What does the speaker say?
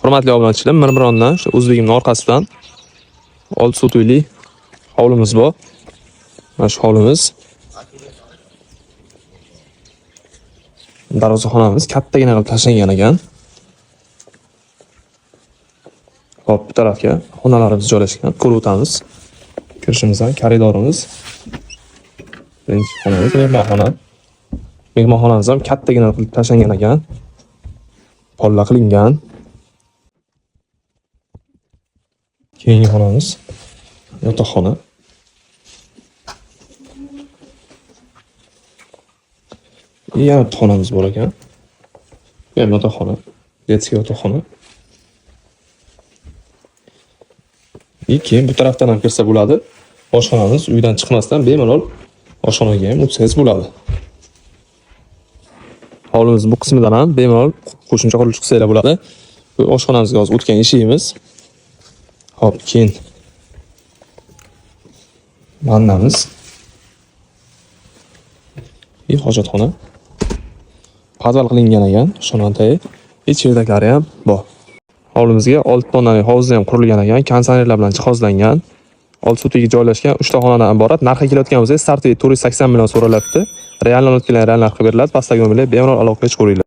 Hurmatli obunachilar, Mirmirondan shu o'zligimning orqasidan 6 sotuyli hovlimiz bor. Mana shu hovlimiz. Darvozaxonamiz kattagina qilib tashlangan ekan. Hop, bu tarafga xonalarimiz joylashgan. Ko'rib o'tamiz. Kirishimizdan koridorimiz. Birinchi xonamiz mehmonxona. Mehmonxonamiz ham kattagina qilib tashlangan ekan. Polla qilingan. Keyingi xonamiz yotoqxona. Yana bitta xonamiz bor ekan. Bu ham yotoqxona. Detskiy yotoqxona. Keyin bu tarafdan ham kirsa bo'ladi. Oshxonamiz uydan chiqmasdan bemalol oshxonaga ham o'tsangiz bo'ladi. Hovlimiz bu qismidan ham bemalol qo'shimcha qurilish qilsanglar bo'ladi. Bu oshxonamizga hozir o'tgan eshigimiz. Hop, keyin vannamiz. Hojatxona. Podval qilingan ekan, shunday. Ichkaridagilar ham bor. Hovlimizga 6 xonali hovuz ham qurilgan ekan, konditsionerlar bilan jihozlangan. 6 sotuyga joylashgan 3 ta xonadan iborat. Narxi kelayotgan bo'lsa, starti 480 million so'ralyapti. Real olib kelgan real narxi beriladi. Pastdagi nomerga bemalol aloqa qilib ko'ringlar.